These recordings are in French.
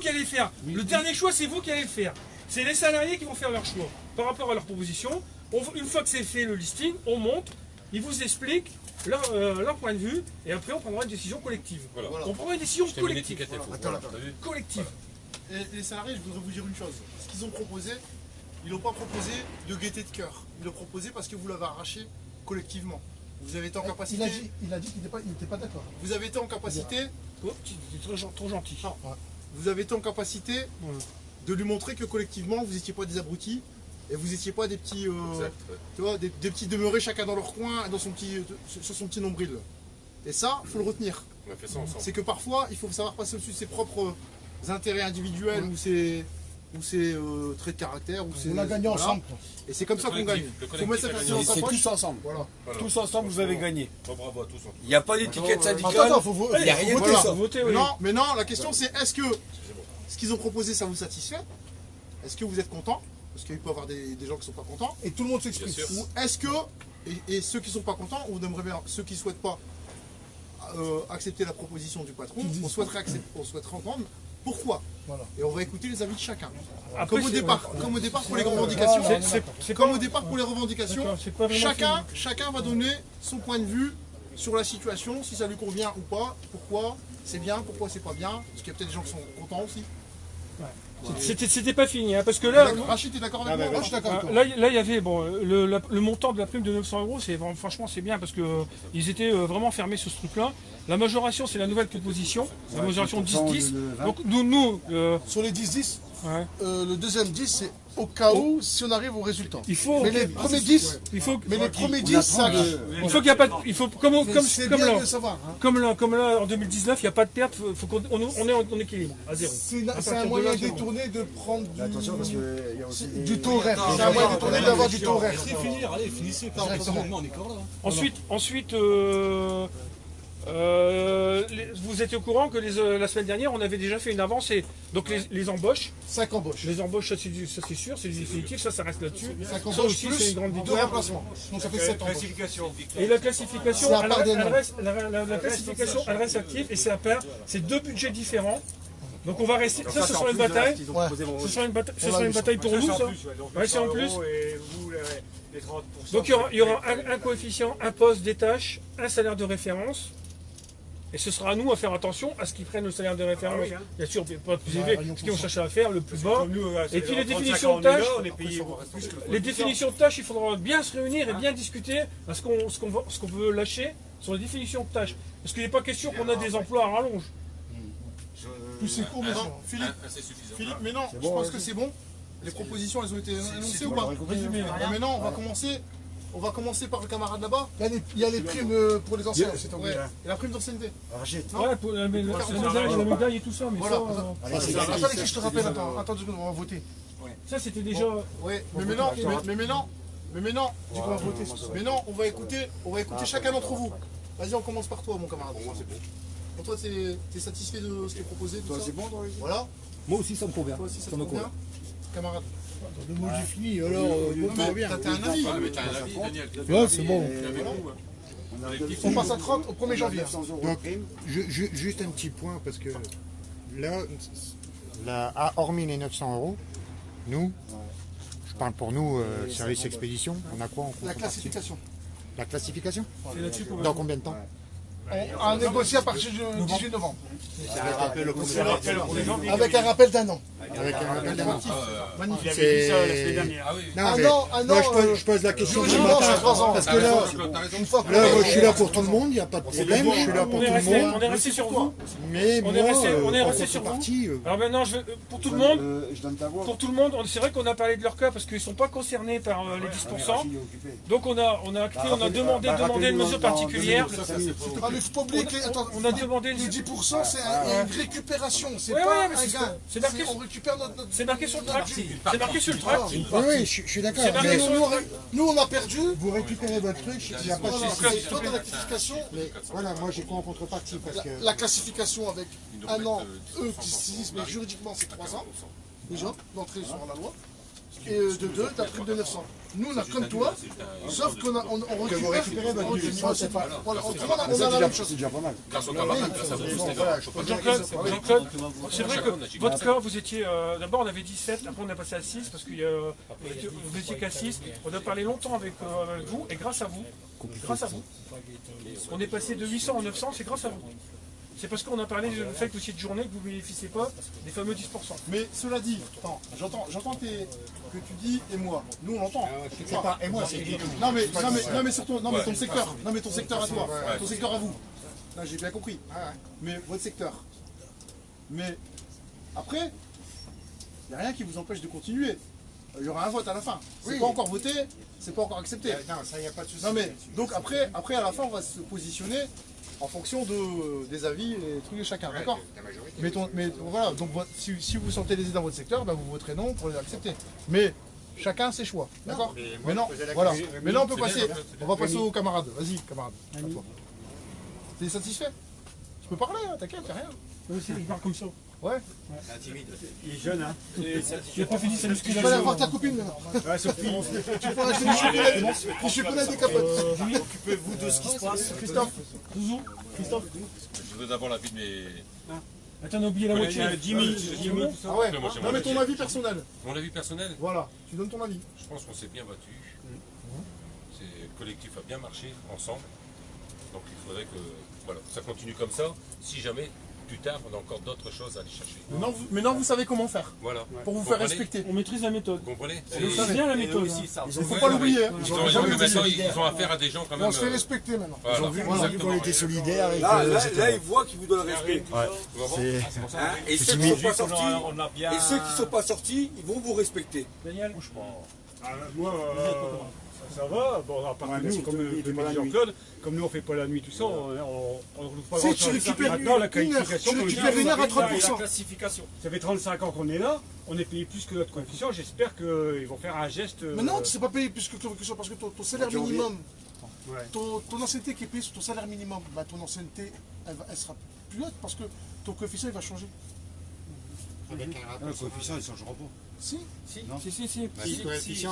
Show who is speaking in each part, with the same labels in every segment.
Speaker 1: qui allez faire. Le dernier choix, c'est vous qui allez le faire. C'est les salariés qui vont faire leur choix par rapport à leur proposition. Une fois que c'est fait le listing, on monte, ils vous expliquent leur point de vue et après on prendra une décision collective. Voilà. On prendra une décision collective. Collective.
Speaker 2: Et les salariés, je voudrais vous dire une chose. Ce qu'ils ont proposé, ils n'ont pas proposé de gaieté de cœur. Ils l'ont proposé parce que vous l'avez arraché collectivement. Vous avez été en capacité.
Speaker 3: Il a dit qu'il n'était pas d'accord.
Speaker 2: Vous avez été en capacité.
Speaker 1: Oh, tu es trop gentil.
Speaker 2: Non, vous avez été en capacité de lui montrer que collectivement vous n'étiez pas des abrutis et vous n'étiez pas des petits, tu vois, des petits demeurés chacun dans leur coin, sur son petit nombril. Et ça, il faut le retenir.
Speaker 4: On a fait ça ensemble.
Speaker 2: C'est que parfois, il faut savoir passer au-dessus de ses propres intérêts individuels ou ses traits de caractère.
Speaker 3: On a gagné ensemble.
Speaker 2: Et c'est comme ça qu'on gagne. Il faut mettre sa personne dans sa poche.
Speaker 5: Tous ensemble.
Speaker 2: Voilà.
Speaker 5: Tous ensemble, vous avez gagné.
Speaker 4: Bravo à tous.
Speaker 5: Il n'y a pas d'étiquette syndicale.
Speaker 3: Attends, il
Speaker 5: n'y a rien
Speaker 3: voter,
Speaker 5: de
Speaker 3: ça.
Speaker 5: ça.
Speaker 1: Voter, oui.
Speaker 2: Non, mais non, la question c'est est-ce que ce qu'ils ont proposé ça vous satisfait? Est-ce que vous êtes content? Parce qu'il peut y avoir des gens qui ne sont pas contents.
Speaker 3: Et tout le monde s'exprime.
Speaker 2: Ou est-ce que, et ceux qui ne sont pas contents, on aimerait bien, ceux qui ne souhaitent pas accepter la proposition du patron, on souhaiterait entendre pourquoi. Voilà. Et on va écouter les avis de chacun.
Speaker 1: Après,
Speaker 2: Comme au départ pour les revendications,
Speaker 1: comme au départ
Speaker 2: pour les revendications, chacun va donner son point de vue sur la situation, si ça lui convient ou pas, pourquoi c'est bien, pourquoi c'est pas bien, parce qu'il y a peut-être des gens qui sont contents aussi.
Speaker 1: C'était pas fini, hein, parce que là,
Speaker 2: Rachid, t'es d'accord avec moi? Moi, je suis d'accord avec toi.
Speaker 1: là, il y avait le montant de la prime de 900 €, franchement c'est bien parce que ils étaient vraiment fermés sur ce truc-là. La majoration, c'est la nouvelle proposition, la majoration 10-10. Donc nous
Speaker 3: Sur les 10-10,
Speaker 1: ouais.
Speaker 3: le deuxième 10, c'est au cas où, si on arrive au résultat.
Speaker 1: Il faut.
Speaker 3: Mais les premiers 10,
Speaker 1: Il faut.
Speaker 3: mais les premiers 10, ça.
Speaker 1: Il faut qu'il n'y a pas. Il faut
Speaker 3: C'est bien de le savoir. Hein.
Speaker 1: comme là en 2019, il n'y a pas de perte. Faut qu'on est en équilibre à zéro.
Speaker 3: C'est un moyen détourné de prendre
Speaker 6: Attention parce qu'il y a aussi
Speaker 3: du taux horaire. C'est un moyen détourné d'avoir du taux horaire.
Speaker 7: Allez, finissez par le on est encore là.
Speaker 1: Ensuite, vous étiez au courant que la semaine dernière, on avait déjà fait une avancée. Donc les embauches.
Speaker 3: 5 embauches.
Speaker 1: Les embauches, ça c'est sûr, c'est du définitif, ça reste là-dessus.
Speaker 3: 5
Speaker 1: Ça
Speaker 3: embauches
Speaker 1: aussi, c'est
Speaker 3: plus
Speaker 1: une grande
Speaker 3: 2
Speaker 1: victoire.
Speaker 3: remplacements. Donc ça fait 7 embauches.
Speaker 4: Classification.
Speaker 1: Et la classification,
Speaker 3: C'est à part des noms.
Speaker 1: la classification, elle reste active et c'est à part. C'est deux budgets différents. Donc on va rester. Ça, ce sera une bataille. Ce sera une bataille pour nous, ça. Ouais, c'est en plus. Donc il y aura un coefficient, un poste, des tâches, un salaire de référence. Et ce sera à nous à faire attention à ce qu'ils prennent le salaire de référence. Bien sûr, pas le plus élevé, ce qu'ils vont chercher à faire, le plus bas. Et puis les définitions de tâches, il faudra bien se réunir et bien discuter à ce qu'on veut lâcher sur les définitions de tâches. Parce qu'il n'est pas question qu'on a des emplois à rallonge.
Speaker 3: Plus c'est court, mais
Speaker 2: Non, Philippe, mais non, je pense que c'est bon. Les propositions, elles ont été énoncées ou pas? Mais non, on va commencer par le camarade là-bas.
Speaker 3: il y a les primes pour les anciens.
Speaker 2: Ouais. Et la prime d'ancienneté.
Speaker 1: Ouais, pour la médaille et tout ça, mais
Speaker 2: voilà.
Speaker 3: Attendez que je te rappelle, attends 2 secondes, on va voter.
Speaker 1: ça c'était déjà.
Speaker 2: Ouais, mais maintenant, mais non, on va écouter chacun d'entre vous. Vas-y, on commence par toi, mon camarade. Pour moi, c'est bon. Pour toi, t'es satisfait de ce qui est proposé? Toi,
Speaker 6: c'est bon, toi?
Speaker 2: Voilà.
Speaker 6: Moi aussi, ça me convient.
Speaker 2: Toi aussi, ça te convient? Camarade.
Speaker 3: Le mot du fini, alors,
Speaker 2: T'as un avis?
Speaker 3: Ouais, c'est bon.
Speaker 2: On passe à 30 au 1er janvier.
Speaker 6: Donc, juste un petit point, parce que là, hormis les 900 €, nous, je parle pour nous, service expédition, on a quoi en contrepartie?
Speaker 2: La classification.
Speaker 6: La classification?
Speaker 1: C'est là-dessus qu'on va.
Speaker 6: Dans combien de temps?
Speaker 3: On a négocié à partir du 18 novembre.
Speaker 6: Avec
Speaker 3: Avec un rappel d'1 an.
Speaker 6: un rappel d'un an.
Speaker 2: Magnifique.
Speaker 6: Moi, je pose la question ce matin, parce que là, moi, je suis là pour tout le monde, il n'y a pas de problème, je suis là pour tout le monde.
Speaker 1: On est resté sur vous.
Speaker 6: Mais
Speaker 1: On
Speaker 6: moi,
Speaker 1: est resté
Speaker 6: en
Speaker 1: sur vous.
Speaker 6: contrepartie,
Speaker 1: Alors maintenant, pour tout le monde, c'est vrai qu'on a parlé de leur cas parce qu'ils ne sont pas concernés par les 10%. Donc on a demandé une mesure particulière.
Speaker 3: Ah, mais faut pas oublier que
Speaker 1: On a demandé
Speaker 3: les 10%, c'est une récupération, c'est
Speaker 1: Ouais,
Speaker 3: pas
Speaker 1: mais
Speaker 3: un gain.
Speaker 1: c'est marqué.
Speaker 3: On récupère notre.
Speaker 1: C'est marqué sur le tract. C'est marqué sur le tract.
Speaker 6: oui, je suis d'accord.
Speaker 1: C'est marqué
Speaker 6: Mais
Speaker 1: sur le tract.
Speaker 3: Nous, on a perdu.
Speaker 6: vous récupérez votre truc, il n'y a pas de souci.
Speaker 3: Toi, dans la classification,
Speaker 6: Mais voilà, moi j'ai quoi en contrepartie parce que
Speaker 3: la classification avec 1 an, eux qui se disent, mais juridiquement c'est 3 ans, déjà, d'entrée sur la loi. et de 2, ta prime de 900. Nous, on a comme toi, sauf qu'on récupère. Voilà, autrement, on a la même chose.
Speaker 6: C'est déjà pas mal.
Speaker 5: Grâce au camarade, grâce à vous, c'était
Speaker 1: Jean-Claude, c'est vrai que votre cas, vous étiez. D'abord, on avait 17, après, on est passé à 6 parce que vous étiez qu'à 6. On a parlé longtemps avec vous, et grâce à vous, on est passé de 800 à 900, c'est grâce à vous. C'est parce qu'on a parlé du fait que vous étiez de journée, que vous ne bénéficiez pas des fameux 10%.
Speaker 2: Mais cela dit, j'entends que tu dis et moi. Nous on l'entend.
Speaker 6: C'est pas, et moi, c'est
Speaker 2: Non mais surtout, ton secteur. Non mais ton secteur à toi. Ton secteur à vous. Là j'ai bien compris. Mais votre secteur. Mais après, il n'y a rien qui vous empêche de continuer. Il y aura un vote à la fin. C'est pas encore voté, c'est pas encore accepté.
Speaker 6: Non, ça, il n'y a pas de souci.
Speaker 2: Non mais, donc après à la fin on va se positionner en fonction des avis et trucs de chacun, d'accord? Mais voilà, donc si vous sentez lésé dans votre secteur, ben, vous voterez non pour les accepter. Mais chacun ses choix, d'accord? Mais non, voilà. Mais là on peut passer, on va passer aux camarades. Vas-y, camarade, à toi. T'es satisfait? Tu peux parler, hein, t'inquiète, y'a rien.
Speaker 1: Il parle comme ça.
Speaker 2: Ouais.
Speaker 6: Il est jeune, hein.
Speaker 1: Il n'a pas fini sa
Speaker 3: Tu
Speaker 1: musculation.
Speaker 3: peux aller voir ta copine maintenant.
Speaker 6: Ouais, Sophie.
Speaker 3: Tu peux acheter des chocolats et des capotes.
Speaker 7: Occupez-vous de ce qui se passe.
Speaker 2: Christophe,
Speaker 5: Je veux d'abord l'avis de mes.
Speaker 1: Attends, on a oublié la moitié.
Speaker 5: Jimmy.
Speaker 2: ah ouais.
Speaker 5: Moi, j'ai
Speaker 2: Non
Speaker 5: mon
Speaker 2: mais ton avis personnel.
Speaker 5: Mon avis personnel,
Speaker 2: Voilà, tu donnes ton avis.
Speaker 5: je pense qu'on s'est bien battu. Le collectif a bien marché ensemble. Donc il faudrait que voilà, ça continue comme ça. Si jamais, plus tard, on a encore d'autres choses à aller chercher.
Speaker 2: Maintenant vous savez comment faire
Speaker 5: Voilà.
Speaker 2: pour vous
Speaker 5: Vous
Speaker 2: faire
Speaker 5: comprenez
Speaker 2: respecter.
Speaker 1: On maîtrise la méthode.
Speaker 5: Vous comprenez?
Speaker 1: C'est bien la méthode.
Speaker 2: Il faut pas l'oublier.
Speaker 5: Ils ont affaire à des gens quand même.
Speaker 3: On se fait respecter maintenant.
Speaker 5: Voilà.
Speaker 6: Ils ont vu qu'on était solidaires. Et
Speaker 7: Là, ils voient qu'ils vous donnent respect.
Speaker 6: c'est...
Speaker 7: Hein, et ceux qui ne sont pas sortis, ils vont vous respecter.
Speaker 1: Daniel,
Speaker 4: Moi, ça va. Bon, à part que nous, comme le dit Jean-Claude, comme nous on fait pas la nuit, tout ça, on ne pas
Speaker 3: Si tu récupères
Speaker 4: maintenant la
Speaker 3: une heure,
Speaker 4: qualification.
Speaker 3: tu
Speaker 4: comme
Speaker 3: récupères
Speaker 4: je dis,
Speaker 3: une heure à
Speaker 4: la
Speaker 3: 30%.
Speaker 4: classification. Ça fait 35 ans qu'on est là, on est payé plus que notre coefficient. J'espère qu'ils vont faire un geste.
Speaker 3: Mais non, tu ne sais pas payer plus que ça parce que ton salaire minimum,
Speaker 4: Ouais.
Speaker 3: ton ancienneté qui est payée sur ton salaire minimum, bah, ton ancienneté, elle sera plus haute parce que ton coefficient il va changer.
Speaker 6: Le coefficient, il ne changera pas.
Speaker 3: Si.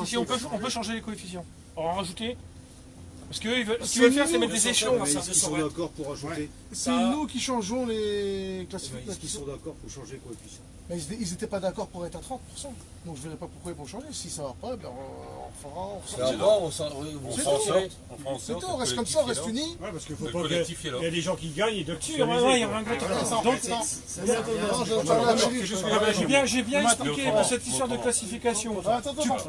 Speaker 1: Si, on peut changer les coefficients. En rajouter. Parce que ce qu'ils veulent faire, c'est mettre des échelons.
Speaker 6: Est-ce qu'ils sont d'accord pour ajouter?
Speaker 3: C'est nous qui changeons les
Speaker 6: Est-ce qu'ils
Speaker 3: classifications.
Speaker 6: sont d'accord pour changer le coefficient?
Speaker 3: Mais ils n'étaient pas d'accord pour être à 30%. Donc je ne verrais pas pourquoi ils vont changer. Si ça ne va pas, ben, on sortira. C'est tout, on reste comme ça, on reste unis.
Speaker 4: Ouais, parce qu'il faut
Speaker 5: Le
Speaker 4: pas
Speaker 5: collectif est
Speaker 4: qu'il
Speaker 5: là.
Speaker 4: y ait des gens qui gagnent et d'autres qui sont
Speaker 1: Il y
Speaker 4: lésés,
Speaker 1: aura un
Speaker 4: quoi.
Speaker 1: bien expliqué pour cette histoire de classification.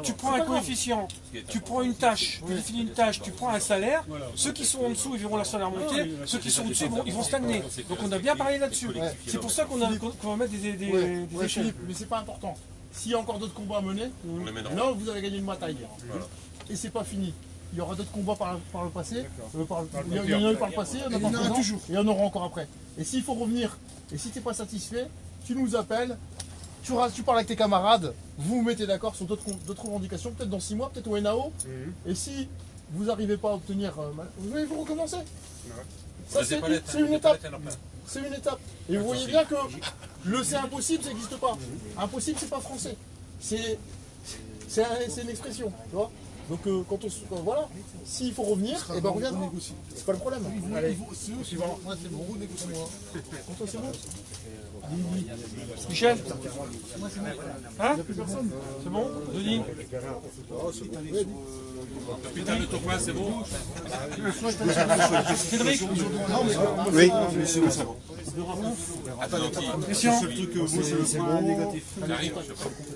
Speaker 1: Tu prends un coefficient, tu prends une tâche, tu définis une tâche, tu prends un salaire. Ceux qui sont en dessous, ils verront leur salaire monter. Ceux qui sont au-dessus, ils vont stagner. Donc on a bien parlé là-dessus. C'est pour ça qu'on va mettre des
Speaker 2: Ouais,
Speaker 1: échelles.
Speaker 2: Philippe, mais c'est pas important. S'il y a encore d'autres combats à mener,
Speaker 5: On les met dans
Speaker 2: là vous avez gagné une bataille. Et c'est pas fini. Il y aura d'autres combats par le passé. Il y en a eu par le passé, il y en a toujours. Et il y en aura encore après. Et s'il faut revenir, et si tu n'es pas satisfait, tu nous appelles, tu parles avec tes camarades, vous vous mettez d'accord sur d'autres revendications, peut-être dans 6 mois, peut-être au NAO. Et si vous n'arrivez pas à obtenir, vous recommencez. Ça, c'est une étape. C'est une étape. Et vous voyez bien que le c'est impossible, ça n'existe pas. Impossible, c'est pas français. C'est une expression, tu vois. Donc voilà, s'il faut revenir, et ben on reviendra. C'est pas le problème. Allez, suivant. Moi c'est bon, vous négociez moi. Pour toi c'est bon.
Speaker 1: Michel, hein? C'est bon? Denis?
Speaker 5: Putain, le tournois, c'est bon.
Speaker 1: Cédric?
Speaker 6: Oui.
Speaker 1: Christian?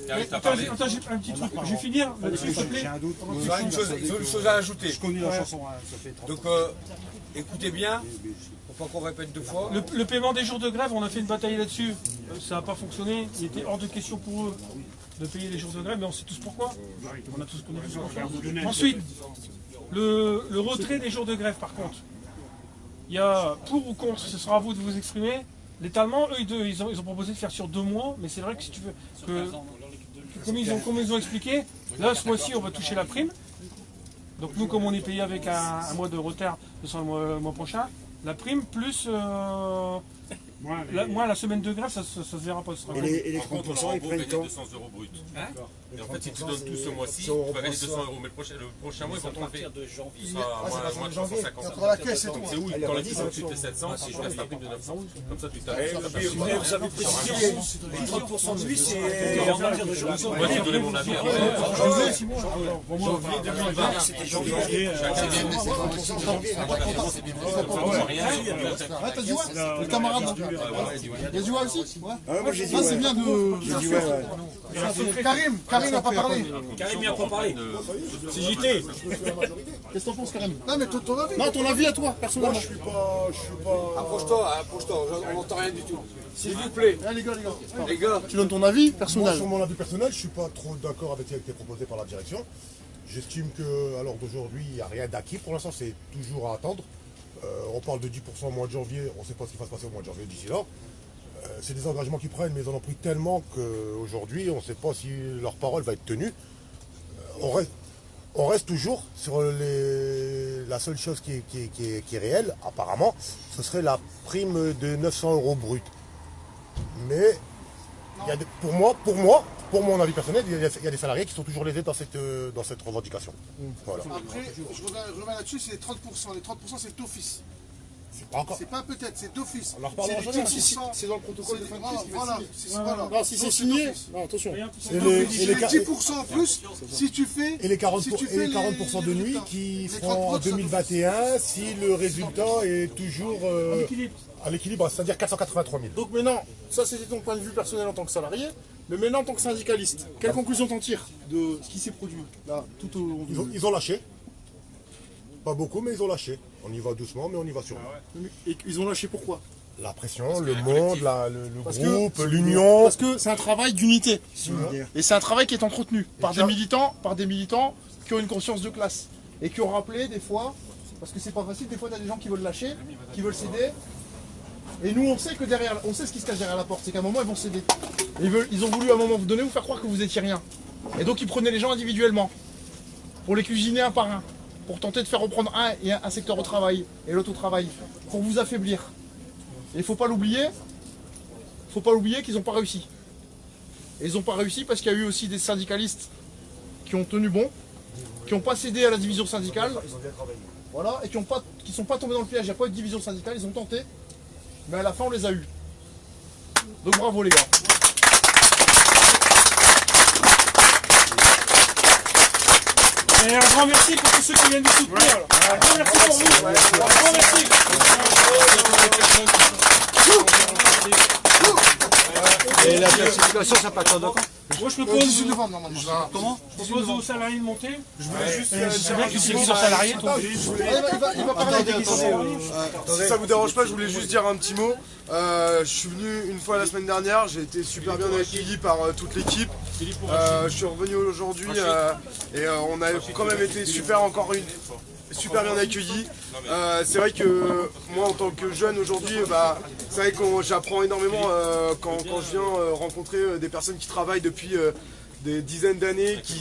Speaker 5: T'as
Speaker 1: Attends,
Speaker 5: parlé.
Speaker 1: j'ai un petit truc. Je vais finir là-dessus, s'il te plaît.
Speaker 6: J'ai un doute.
Speaker 7: Ils ont une chose à ajouter.
Speaker 6: Je connais la chanson, hein, ça fait 30
Speaker 7: Donc, écoutez bien, faut pas qu'on répète 2 fois.
Speaker 1: Le paiement des jours de grève, on a fait une bataille là-dessus. Ça n'a pas fonctionné. Il était hors de question pour eux de payer les jours de grève, mais on sait tous pourquoi. On a tous pourquoi. Ensuite, le retrait des jours de grève, par contre. Il y a pour ou contre, ce sera à vous de vous exprimer. L'étalement, eux, ils ont proposé de faire sur 2 mois, mais c'est vrai que si tu veux, comme ils ont expliqué, là, ce mois-ci, on va toucher la prime. Donc nous, comme on est payé avec un mois de retard, ce sera le mois prochain, la prime plus Moi, la semaine de grève, ça se verra pas.
Speaker 6: Et les 30%, ils prennent quand
Speaker 5: 200 € brut. Et en fait, si tu donnes tout ce mois-ci, tu vas gagner 200 €. Mais le prochain mois, ils vont tomber. Il sera moins de 350 €.
Speaker 3: Dans la caisse, c'est tout.
Speaker 5: C'est où quand la caisse au-dessus de 700, si je reste la prime de 900. Comme ça, tu t'arrêtes.
Speaker 7: Vous avez précisé, 30% de lui, c'est en matière de janvier.
Speaker 5: Moi, j'ai donné mon avis.
Speaker 7: Janvier 2020, c'était janvier.
Speaker 3: Ouais, t'as dit ouais. Le camarade. Il a dit ouais aussi.
Speaker 6: Ah, moi j'ai dit
Speaker 3: Ça, c'est bien de.
Speaker 6: J'ai dit ouais.
Speaker 3: Karim n'a pas parlé.
Speaker 7: Karim n'a pas parlé.
Speaker 3: C'est JT. Qu'est-ce que t'en penses, Karim? Non, mais ton avis. Non, ton avis à toi, personnellement.
Speaker 6: Moi je suis pas.
Speaker 7: Approche-toi, on n'entend rien du tout. S'il vous plaît. Les gars.
Speaker 3: Tu donnes ton avis
Speaker 6: Moi,
Speaker 3: personnel.
Speaker 6: sur mon avis personnel, je suis pas trop d'accord avec ce qui a été proposé par la direction. J'estime que, alors d'aujourd'hui, il n'y a rien d'acquis. Pour l'instant, c'est toujours à attendre. On parle de 10% au mois de janvier. On ne sait pas ce qui va se passer au mois de janvier d'ici là. C'est des engagements qu'ils prennent, mais ils en ont pris tellement qu'aujourd'hui, on ne sait pas si leur parole va être tenue. On reste toujours sur la seule chose qui est réelle, apparemment, ce serait la prime de 900 € brut. Mais il y a pour mon avis personnel, il y a des salariés qui sont toujours lésés dans cette revendication. Voilà.
Speaker 3: Après, je reviens là-dessus, c'est les 30%. Les 30%, c'est d'office.
Speaker 6: C'est pas encore.
Speaker 3: C'est pas peut-être, c'est d'office.
Speaker 6: On en reparlera jamais. C'est dans le protocole de fin de crise.
Speaker 3: Voilà.
Speaker 6: Non, si c'est signé, non, attention.
Speaker 3: Et les 10% en plus, si tu fais.
Speaker 6: Et les 40% de nuit qui seront en 2021 si le résultat est toujours à l'équilibre, c'est-à-dire 483 000.
Speaker 3: Donc maintenant, ça c'était ton point de vue personnel en tant que salarié, mais maintenant en tant que syndicaliste, quelle conclusion t'en tires de ce qui s'est produit là, tout au long de...
Speaker 6: Ils ont lâché. Pas beaucoup, mais ils ont lâché. On y va doucement, mais on y va sûrement.
Speaker 3: Et ils ont lâché pourquoi?
Speaker 6: La pression, le monde, le groupe, l'union.
Speaker 3: Parce que c'est un travail d'unité. Et c'est un travail qui est entretenu par des militants qui ont une conscience de classe. Et qui ont rappelé des fois, parce que c'est pas facile, des fois tu as des gens qui veulent lâcher, qui veulent céder. Et nous on sait que derrière, on sait ce qui se cache derrière la porte, c'est qu'à un moment ils vont céder. Ils ont voulu à un moment vous donner, vous faire croire que vous étiez rien. Et donc ils prenaient les gens individuellement, pour les cuisiner un par un, pour tenter de faire reprendre un secteur au travail et l'autre au travail, pour vous affaiblir. Et il faut pas l'oublier qu'ils n'ont pas réussi. Et ils n'ont pas réussi parce qu'il y a eu aussi des syndicalistes qui ont tenu bon, qui n'ont pas cédé à la division syndicale, voilà, et qui ne sont pas tombés dans le piège. Il n'y a pas eu de division syndicale, ils ont tenté, mais à la fin on les a eus. Donc bravo les gars.
Speaker 1: Et un grand merci pour tous ceux qui viennent nous soutenir. Un grand merci pour vous. Un grand merci.
Speaker 7: Et la classification, ça peut attendre.
Speaker 1: Moi je propose.
Speaker 3: 18 novembre normalement.
Speaker 1: Comment? Je propose aux salariés de monter.
Speaker 2: Je voulais juste.
Speaker 1: C'est bien que c'est plusieurs salariés.
Speaker 3: Il va parler des questions.
Speaker 8: Si ça vous dérange pas, je voulais juste dire un petit mot. Je suis venu une fois la semaine dernière, j'ai été super bien accueilli par toute l'équipe. Je suis revenu aujourd'hui et on a quand même été super bien accueillis. C'est vrai que moi en tant que jeune aujourd'hui, c'est vrai que j'apprends énormément quand je viens rencontrer des personnes qui travaillent depuis des dizaines d'années, qui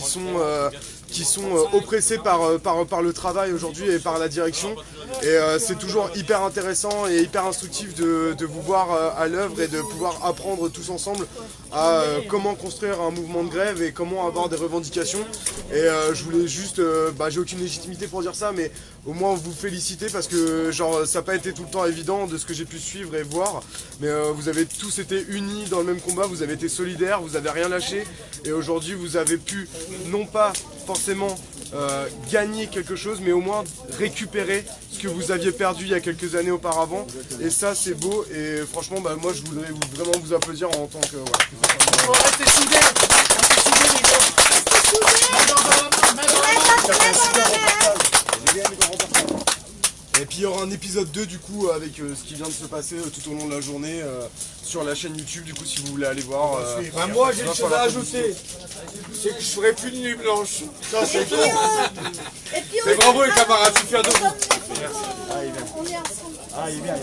Speaker 8: sont oppressés par le travail aujourd'hui et par la direction. Et c'est toujours hyper intéressant et hyper instructif de vous voir à l'œuvre et de pouvoir apprendre tous ensemble à comment construire un mouvement de grève et comment avoir des revendications. Et je voulais juste, j'ai aucune légitimité pour dire ça, mais au moins vous féliciter parce que genre ça n'a pas été tout le temps évident de ce que j'ai pu suivre et voir. Mais vous avez tous été unis dans le même combat, vous avez été solidaires, vous n'avez rien lâché. Et aujourd'hui vous avez pu non pas forcément gagner quelque chose, mais au moins récupérer ce que vous aviez perdu il y a quelques années auparavant. Et ça c'est beau et franchement moi je voudrais vraiment vous applaudir en tant que...
Speaker 3: Restez soudés.
Speaker 8: Et puis il y aura un épisode 2 du coup avec ce qui vient de se passer tout au long de la journée sur la chaîne YouTube du coup si vous voulez aller voir.
Speaker 7: Moi j'ai une chose à ajouter, c'est que je ferai plus de nuit blanche. Ça c'est clair. Et bravo les camarades, super de vous.
Speaker 9: On est ensemble.